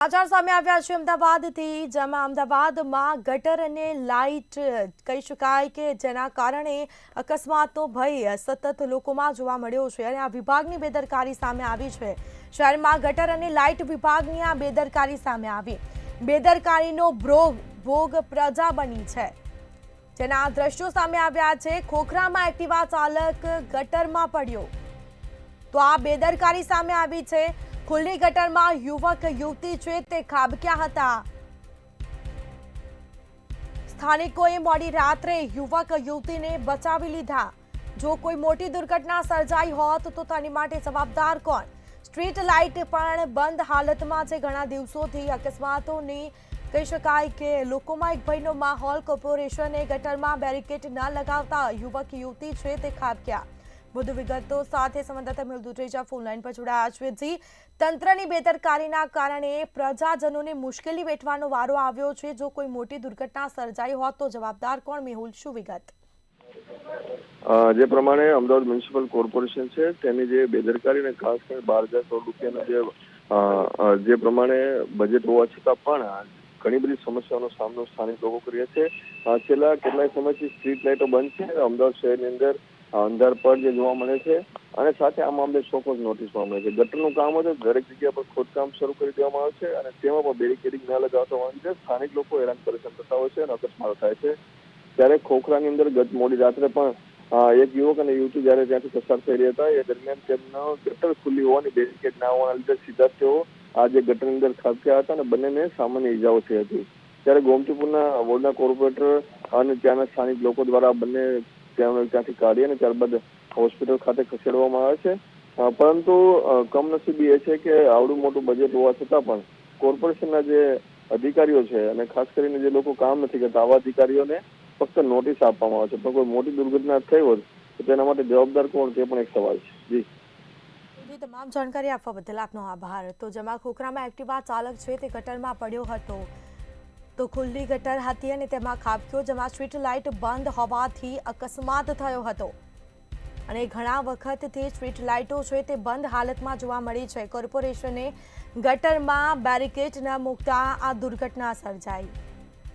સમાચાર સામે આવ્યા છે અમદાવાદથી, જેમાં અમદાવાદમાં ગટર અને લાઇટ કહી શકાય કે જેના કારણે અકસ્માતનો ભય સતત લોકોમાં જોવા મળ્યો છે અને આ વિભાગની બેદરકારી સામે આવી છે। શહેરમાં ગટર અને લાઇટ વિભાગની આ બેદરકારી સામે આવી। બેદરકારીનો ભોગ પ્રજા બની છે, જેના દ્રશ્યો સામે આવ્યા છે। ખોખરામાં એક્ટિવા ચાલક ગટરમાં પડ્યો તો આ બેદરકારી સામે આવી છે। ખુલ્લી ગટરમાં યુવક યુવતી છે તે ખાબક્યા હતા। સ્થાનિકોએ મોડી રાત્રે યુવક યુવતીને બચાવી લીધા। જો કોઈ મોટી દુર્ઘટના સર્જાઈ હોત તો તેની માટે જવાબદાર કોણ? સ્ટ્રીટ લાઇટ પણ બંધ હાલતમાં છે। ઘણા દિવસોથી અકસ્માતોની કહી શકાય કે લોકોમાં એક ભયનો માહોલ। કોર્પોરેશને ગટરમાં બેરિકેડ ન લગાવતા યુવક યુવતી છે તે ખાબક્યા। વધુ વિગતો સાથે સંવાદદાતા મેહુલ દુધરેજા ફોન લાઈન પર જોડાયા છે। જી, તંત્રની બેદરકારીના કારણે પ્રજાજનોને મુશ્કેલી વેઠવાનો વારો આવ્યો છે। જો કોઈ મોટી દુર્ઘટના સર્જાઈ હોત તો જવાબદાર કોણ? મેહુલ, શું વિગત? જે પ્રમાણે અમદાવાદ મ્યુનિસિપલ કોર્પોરેશન છે તેની જે બેદરકારી અને ખાસ કરીને 12,000 કરોડ રૂપિયાના જે પ્રમાણે બજેટ હોવા છતાં પણ ઘણી બધી સમસ્યાઓનો સામનો સ્થાનિક લોકો કરી રહ્યા છે। છેલ્લા કેટલાય સમયથી સ્ટ્રીટ લાઇટો બંધ છે અમદાવાદ શહેરની અંદર, અંધારપટ જે જોવા મળે છે અને સાથે આ મામલે ચોક્કસ નોટિસ મળે છે। ગટરનું કામ હોય તો દરેક જગ્યા પર ખોદકામ શરૂ કરી દેવામાં આવે છે અને તેમાં પણ બેરિકેડિંગ ન લગાવતા હોય છે। સ્થાનિક લોકો હેરાન પરેશાન થતા હોય છે અને અકસ્માતો થાય છે। ત્યારે ખોખરાની અંદર ગત મોડી રાત્રે પણ એક યુવક અને યુવતી જ્યારે ત્યાંથી પસાર થઈ રહ્યા હતા એ દરમિયાન તેમનો ગટર ખુલ્લી હોવાની, બેરિકેડ ના હોવાના લીધે સીધા તેઓ આ જે ગટરની અંદર ખાબક્યા હતા અને બંનેને સામાન્ય ઈજાઓ થઈ હતી। ત્યારે ગોમતીપુરના વોર્ડના કોર્પોરેટર અને ત્યાંના સ્થાનિક લોકો દ્વારા બંને ત્યાંથી કાઢી અને ત્યારબાદ હોસ્પિટલ ખાતે ખસેડવામાં આવે છે। પરંતુ કમનસીબી એ છે કે આવડું મોટું બજેટ હોવા છતાં પણ કોર્પોરેશનના જે અધિકારીઓ છે અને ખાસ કરીને જે લોકો કામ નથી કરતા આવા અધિકારીઓને ફક્ત નોટિસ આપવામાં આવે છે, પણ કોઈ મોટી દુર્ઘટના થઈ હોત તો તેના માટે જવાબદાર કોણ તે પણ એક સવાલ છે। જી, તમામ જાણકારી આપવા બદલ આપનો આભાર। તો જેમાં ખોખરામાં એક્ટિવા ચાલક છે તે ગટરમાં પડ્યો હતો તો ખુલ્લી ગટર હતી અને તેમાં ખાબક્યો, જેમાં સ્ટ્રીટ લાઇટ બંધ હોવાથી અકસ્માત થયો હતો અને ઘણા વખતથી સ્ટ્રીટ લાઇટો છે તે બંધ હાલતમાં જોવા મળી છે। કોર્પોરેશને ગટરમાં બેરિકેડ ન મૂકતા આ દુર્ઘટના સર્જાઈ।